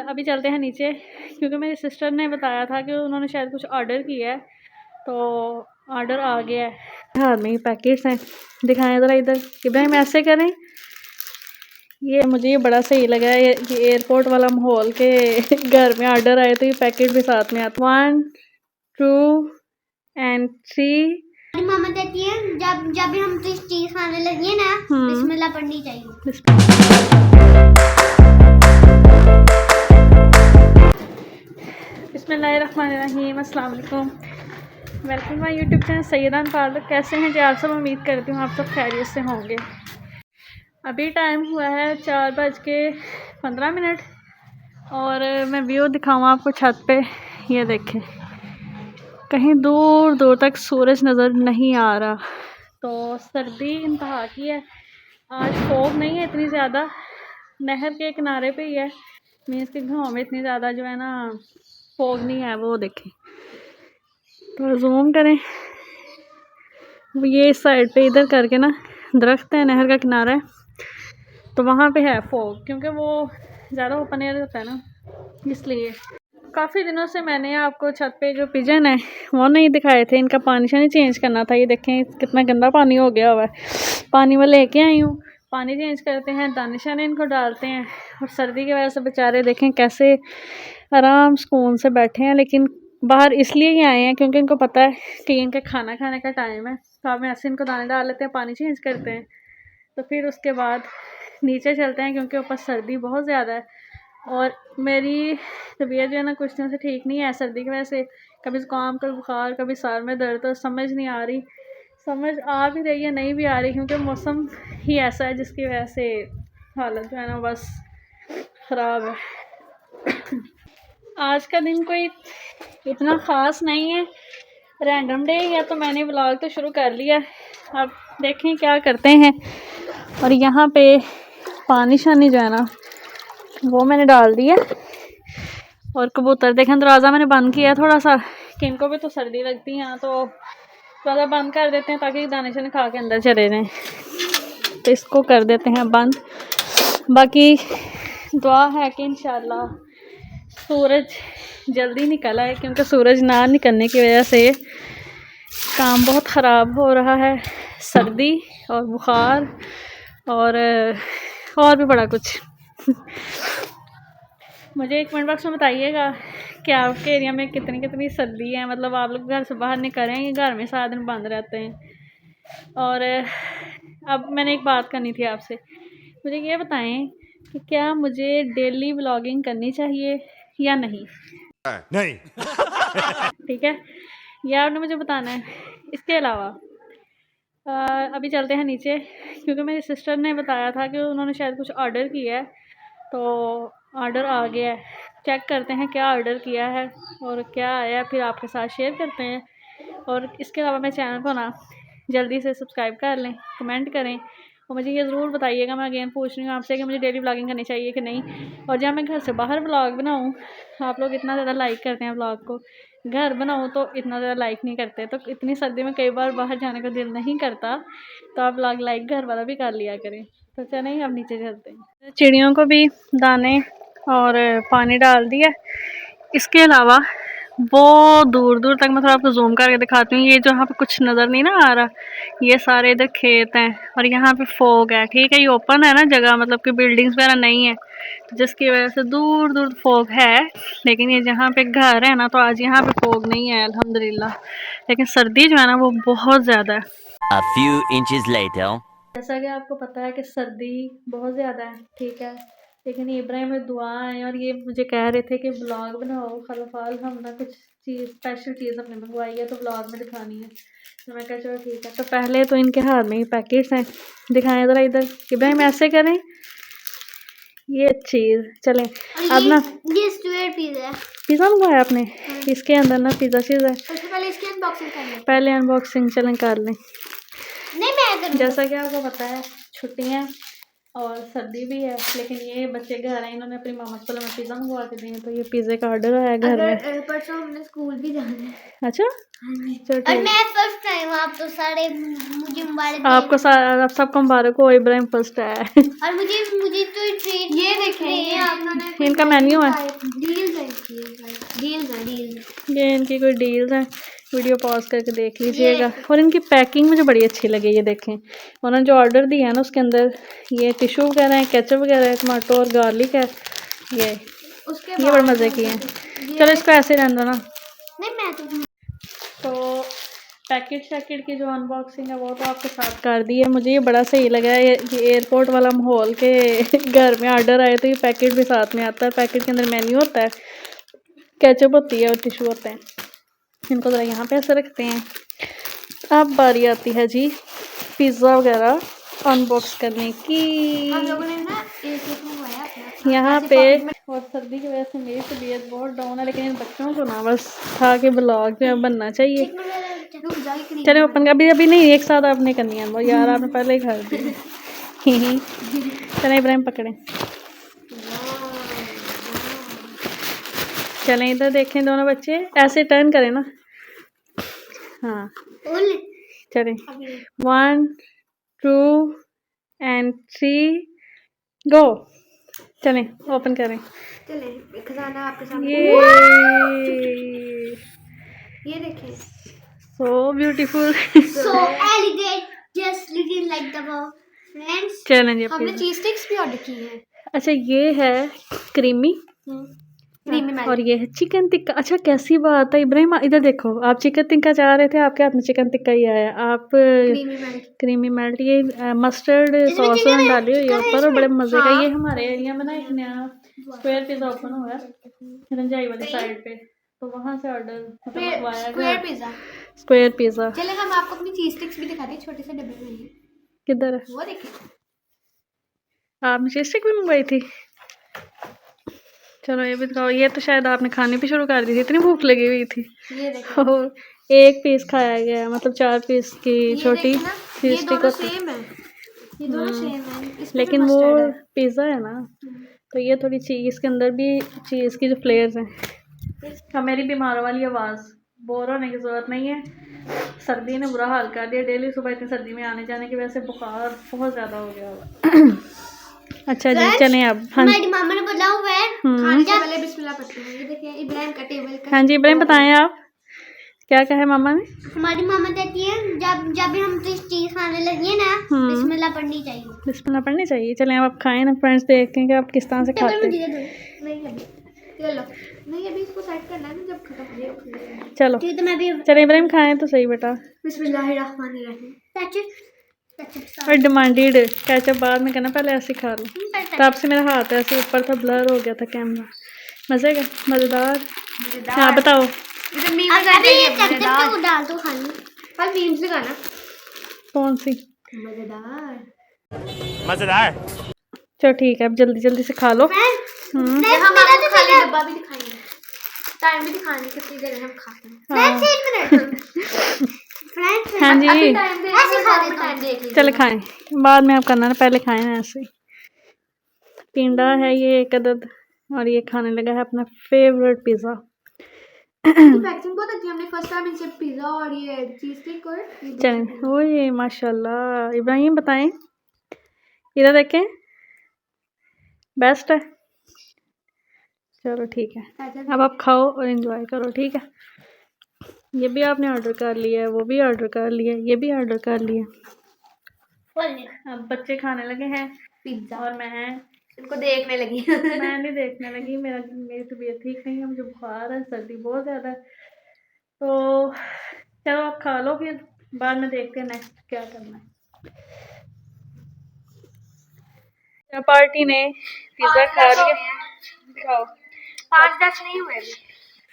अभी चलते हैं नीचे क्योंकि मेरी सिस्टर ने बताया था कि उन्होंने शायद कुछ ऑर्डर किया है, तो ऑर्डर आ गया है। हाँ में पैकेट्स हैं, दिखाएं ज़रा इधर। इब्राहिम ऐसे करें, ये मुझे ये बड़ा सही लगा है ये एयरपोर्ट वाला माहौल के घर में ऑर्डर आए तो ये पैकेट भी साथ में आता। 1 2 एंड 3। मामा कहती है जब जब भी हम कुछ चीज खाने लगे ना बिस्मिल्लाह पढ़नी चाहिए। बिस्मिल्लाहिर्रहमानिर्रहीम। अस्सलाम वालेकुम, welcome my YouTube channel Syedan parlour. कैसे हैं जी आप सब? उम्मीद करती हूँ आप सब खैरियत से होंगे। अभी टाइम हुआ है 4:15 और मैं व्यू दिखाऊँ आपको छत पे। ये देखें, कहीं दूर दूर तक सूरज नज़र नहीं आ रहा, तो सर्दी इंतहा की है। आज फॉग नहीं है इतनी ज़्यादा, नहर के किनारे पे ही है, मीन्स के गाँव में इतनी ज़्यादा जो है ना फॉग नहीं है। वो देखें तो जूम करें, ये इस साइड पे इधर करके ना दरख्त है, नहर का किनारा है, तो वहाँ पे है फॉग क्योंकि वो ज़्यादा ओपन एयर होता है ना, इसलिए। काफ़ी दिनों से मैंने आपको छत पे जो पिजन है वो नहीं दिखाए थे, इनका पानी शानी चेंज करना था। ये देखें कितना गंदा पानी हो गया हुआ है, पानी में लेके आई हूँ, पानी चेंज करते हैं, दाने शाने इनको डालते हैं। और सर्दी की वजह से बेचारे देखें कैसे आराम सुकून से बैठे हैं, लेकिन बाहर इसलिए ही आए हैं क्योंकि इनको पता है कि इनके खाना खाने का टाइम है, तो हम ऐसे इनको दाने डाल लेते हैं, पानी चेंज करते हैं, तो फिर उसके बाद नीचे चलते हैं क्योंकि ऊपर सर्दी बहुत ज़्यादा है। और मेरी तबीयत जो है ना कुछ दिन से ठीक नहीं है सर्दी की वजह से, कभी ज़ुकाम कभी बुखार कभी सर में दर्द, तो समझ नहीं आ रही, समझ आ भी रही है नहीं भी आ रही, क्योंकि मौसम ही ऐसा है जिसकी वजह से हालत जो है ना बस ख़राब है। आज का दिन कोई इतना ख़ास नहीं है, रैंडम डे है, तो मैंने व्लॉग तो शुरू कर लिया, अब देखें क्या करते हैं। और यहाँ पे पानी शानी जो है ना वो मैंने डाल दिया। और कबूतर देखें, दरवाज़ा मैंने बंद किया थोड़ा सा कि इनको भी तो सर्दी लगती है, तो दरवाज़ा बंद कर देते हैं ताकि दाने शाने खा के अंदर चले जाएँ, तो इसको कर देते हैं बंद। बाकी दुआ है कि इंशाल्लाह सूरज जल्दी निकल आए, क्योंकि सूरज ना निकलने की वजह से काम बहुत ख़राब हो रहा है, सर्दी और बुखार और भी बड़ा कुछ। मुझे एक कमेंट बॉक्स में बताइएगा कि आपके एरिया में कितनी कितनी सर्दी है, मतलब आप लोग घर से बाहर निकलें या घर में सारा दिन बंद रहते हैं। और अब मैंने एक बात करनी थी आपसे, मुझे ये बताएं कि क्या मुझे डेली व्लॉगिंग करनी चाहिए या नहीं? नहीं। ठीक है, यह आपने मुझे बताना है। इसके अलावा अभी चलते हैं नीचे क्योंकि मेरी सिस्टर ने बताया था कि उन्होंने शायद कुछ ऑर्डर किया है, तो ऑर्डर आ गया है, चेक करते हैं क्या ऑर्डर किया है और क्या आया, फिर आपके साथ शेयर करते हैं। और इसके अलावा मेरे चैनल को ना जल्दी से सब्सक्राइब कर लें, कमेंट करें और मुझे ये ज़रूर बताइएगा, मैं अगेन पूछ रही हूँ आपसे कि मुझे डेली व्लॉगिंग करनी चाहिए कि नहीं। और जब मैं घर से बाहर व्लॉग बनाऊँ, आप लोग इतना ज़्यादा लाइक करते हैं व्लॉग को, घर बनाऊँ तो इतना ज़्यादा लाइक नहीं करते, तो इतनी सर्दी में कई बार बाहर जाने का दिल नहीं करता, तो आप व्लॉग लाइक घर वाला भी कर लिया करें। तो चलें अब नीचे चलते हैं। चिड़ियों को भी दाने और पानी डाल दिया। इसके अलावा वो दूर दूर तक मैं थोड़ा आपको जूम करके दिखाती हूँ, ये जो यहाँ पे कुछ नज़र नहीं ना आ रहा, ये सारे इधर खेत हैं और यहाँ पे फॉग है। ठीक है, ये ओपन है ना जगह, मतलब कि बिल्डिंग्स वगैरह नहीं है, तो जिसकी वजह से दूर दूर फॉग है, लेकिन ये जहाँ पे घर है ना तो आज यहाँ पे फॉग नहीं है अल्हम्दुलिल्लाह, लेकिन सर्दी जो है ना वो बहुत ज़्यादा है। A few inches later. जैसा कि आपको पता है कि सर्दी बहुत ज़्यादा है, ठीक है, लेकिन इब्राहिम में दुआ है और ये मुझे कह रहे थे कि ब्लॉग बनाओ खलफाल, हम ना कुछ चीज़ स्पेशल चीज़ हमने मंगवाई है तो ब्लॉग में दिखानी है, तो मैं कहा चलो ठीक है। तो पहले तो इनके हाथ में ही पैकेट्स हैं, दिखाएं ज़रा इधर। इब्राहिम ऐसे करें, ये चीज़ चलें अब ना। ये स्क्वायर पिज़्ज़ा है, पिज़्ज़ा मंगवाया आपने? इसके अंदर ना पिज़्ज़ा चीज़ है, सबसे पहले इसकी अनबॉक्सिंग कर लें। पहले अनबॉक्सिंग चलें कर लें। नहीं मैं करूँगा। जैसा कि आपको पता है छुट्टियाँ और सर्दी भी है, लेकिन ये बच्चे घर हैं, इन्होंने अपनी मामा से में पिज़्ज़ा मंगवा के दिए, तो ये पिज़्ज़े का ऑर्डर आया घर में। परसों हमने स्कूल भी जाना है। अच्छा, चलो और ठीक। मैं फर्स्ट टाइम, आप तो सारे मुझे मुबारक आपको आप सबको मुबारक हो, इब्राहिम फर्स्ट है। और मुझे तो ट्रीट ये देखें आपने इनका मेन्यू है, ये इनकी कोई डील्स हैं, वीडियो पॉज करके देख लीजिएगा। और इनकी पैकिंग मुझे बड़ी अच्छी लगी, ये देखें उन्होंने जो ऑर्डर दिया है ना उसके अंदर ये टिश्यू वगैरह है, केचप वगैरह है, टमाटो और गार्लिक है, ये बड़े मज़े की हैं। चलो इसको ऐसे रहने दो ना। नहीं मैं तो पैकेट की जो अनबॉक्सिंग है वो तो आपके साथ कर दी है। मुझे ये बड़ा सही लगा है, ये एयरपोर्ट वाला माहौल के घर में ऑर्डर आए तो ये पैकेट भी साथ में आता है। पैकेट के अंदर मेन्यू होता है, केचप होती है और टिश्यू होते हैं। इनको ज़रा यहाँ पे ऐसे रखते हैं। अब बारी आती है जी पिज़्ज़ा वगैरह अनबॉक्स करने की। हम लोगों ने ना एक मंगवाया अपना यहाँ पे, और सर्दी की वजह से मेरी तबीयत बहुत डाउन है, लेकिन इन बच्चों को ना बस था कि ब्लॉग में बनना चाहिए। चले ओपन अभी नहीं, एक साथ आपने करनी है वो यार, आपने पहले ही कर दी। चले इब्राहिम पकड़े, चलें इधर देखें दोनों बच्चे, ऐसे टर्न करें ना। हाँ चलें, 1 2 एंड 3 गो। चलें ओपन करें। चले खजाना आपके सामने। ये देखें, so beautiful, so elegant, just looking like the friends। चलें जी हमने चीज स्टिक्स भी ऑर्डर की है। अच्छा ये है क्रीमी और ये है चिकन टिक्का। अच्छा कैसी बात है इब्राहिम, इधर देखो, आप चिकन टिक्का चाह रहे थे, आपके हाथ में चिकन टिक्का ही आया। आप क्रीमी मेल्ट, ये मस्टर्ड सॉस डाली हुई है ऊपर और बड़े मज़े का। ये हमारे एरिया में ना एक नया स्क्वायर पिज़्ज़ा ओपन हुआ है रंजाई वाली साइड पे, तो वहाँ से ऑर्डर मंगवाया स्क्वायर पिज़्ज़ा। चले हम आपको अपनी चीज स्टिक्स भी दिखाते हैं, छोटे से डब्बे में। किधर है वो देखिए, आपने चीज स्टिक भी मंगवाई थी। चलो ये भी दिखाओ। ये तो शायद आपने खाने भी शुरू कर दी थी, इतनी भूख लगी हुई थी। ये देखो, और एक पीस खाया गया, मतलब 4 पीस की छोटी चीज स्टिक होती सेम है, ये दोनों सेम है, लेकिन वो पिज़्ज़ा है ना, तो ये थोड़ी चीज़ के अंदर भी चीज़ की जो फ्लेयर्स हैं। अब मेरी बीमारों वाली आवाज़, बोर होने की ज़रूरत नहीं है, सर्दी ने बुरा हाल कर दिया। डेली सुबह इतनी सर्दी में आने जाने की वजह से बुखार बहुत ज़्यादा हो गया हुआ। अच्छा जी चलें अब। हाँ हमारी मामा ने बोला हुआ है खाने से पहले बिस्मिल्लाह पढ़ते हैं। ये देखिए इब्राहिम का टेबल का। हाँ जी इब्राहिम बताएं आप क्या कहा है मामा ने। हमारी मामा कहती है जब भी हम चीज खाने लगे ना बिस्मिल्लाह पढ़नी चाहिए। बिस्मिल्लाह पढ़नी चाहिए। चलें अब खाएं ना फ्रेंड्स, देखें कि आप किस तरह से खाते हैं। नहीं अभी इसको सेट करना है ना, जब खत्म हो जाए। चलो ठीक है तो मैं भी। चलें इब्राहिम खाएं तो सही बेटा। बिस्मिल्लाहिर्रहमानिर्रहीम। और डिमांडेड कैचअप बाद में कहना, पहले ऐसे खा लो। तो आपसे मेरा हाथ ऐसे ऊपर था, ब्लर हो गया था कैमरा। मज़े का मज़ेदार। हाँ बताओ। डाल दो खाने कल मीम्स दिखाना। कौन सी? मजेदार। चलो ठीक है, अब जल्दी जल्दी से खा लो। हम आपको खाली डब्बा भी दिखाएंगे, टाइम भी दिखाएंगे कितनी देर हम खाते हैं। हाँ जी चले खाएं, बाद में आप करना ना, पहले खाएं ना ऐसे। पिंडा है ये एक अदद, और ये खाने लगा है अपना फेवरेट पिज़्ज़ा। पैकिंग बहुत अच्छी, हमने फर्स्ट टाइम इनसे पिज़्ज़ा और ये चीज़ स्टिक और चलें। ओ ये माशाल्लाह इब्राहिम बताएं, इधर देखें, बेस्ट है। चलो ठीक है, अब आप खाओ और एंजॉय करो। ठीक है, ये भी आपने ऑर्डर कर लिया है, वो भी ऑर्डर कर लिया, ये भी ऑर्डर कर लिया। अब बच्चे खाने लगे हैं पिज़्ज़ा और मैं इनको देखने लगी। मैं नहीं देखने लगी, मेरी तबीयत ठीक नहीं है, मुझे बुखार है, सर्दी बहुत ज़्यादा है। तो चलो आप खा लो, फिर बाद में देखते हैं नेक्स्ट क्या करना है। पार्टी ने पिज़्ज़ा खा लिया, खाओ। 5-10 नहीं हुए अभी।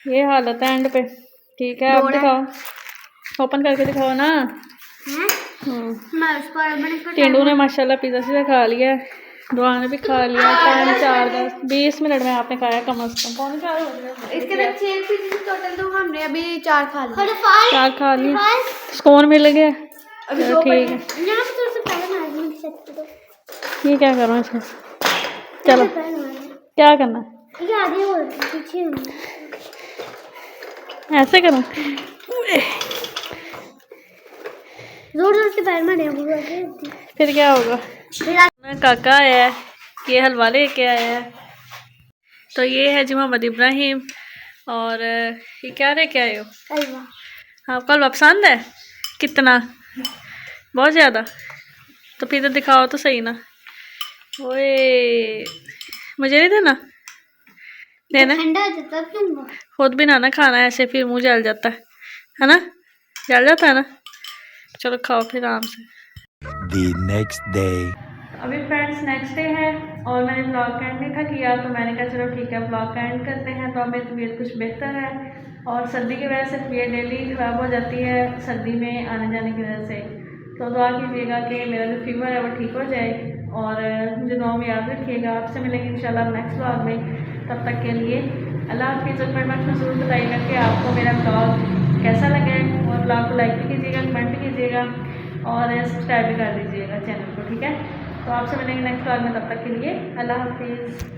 ये हालत है एंड पे। ठीक है अब दिखाओ, ओपन करके दिखाओ ना। टिंडू ने माशाल्लाह पिज़्ज़ा सीधा खा लिया है, दुआ ने भी खा लिया। 5-4-10-20 मिनट में आपने खाया कम अज़ कम, 4 हो गया। इसके अंदर 6 पीस टोटल, तो हमने अभी 4 खा लिए। 4 खा लिए, स्कोन मिल गया। ठीक है। ये क्या करूँ इसमें? चलो क्या करना ये आगे हो पीछे ऐसे करूँ? जोर जोर से पैर मारे फिर क्या होगा? काका आया है, ये हलवा लेके आया है। तो ये है जी मोहम्मद इब्राहिम। और ये क्या लेके आए हो? हलवा। आपको हलवा पसंद है? कितना? बहुत ज़्यादा? तो फिर तो दिखाओ तो सही ना। ओए मुझे नहीं देना? देना ठंडा हो जाता क्यों? खुद भी ना खाना ऐसे, फिर मुँह जल जाता है ना? जल जाता है ना? चलो खाओ फिर आराम से। The next day. अभी फ्रेंड्स नेक्स्ट डे है और मैंने ब्लॉग का एंड नहीं था किया, तो मैंने कहा चलो ठीक है ब्लॉग का एंड करते हैं। तो अब मेरी तबीयत कुछ बेहतर है और सर्दी की वजह से तबीयत डेली ख़राब हो जाती है सर्दी में आने जाने की वजह से। तो दुआ कीजिएगा कि मेरा जो फीवर है वो ठीक हो जाए और मुझे दुआ में याद रखिएगा। आपसे मिलेंगे इंशाल्लाह नेक्स्ट ब्लॉग में। तब तक के लिए अल्लाह हाफिज़। और कमेंट में ज़रूर बताइएगा कि आपको मेरा ब्लॉग कैसा लगे और ब्लॉग को लाइक भी कीजिएगा, कमेंट भी कीजिएगा और सब्सक्राइब भी कर दीजिएगा चैनल को, ठीक है? तो आपसे मिलेंगे नेक्स्ट ब्लॉग में, तब तक के लिए अल्लाह हाफिज़।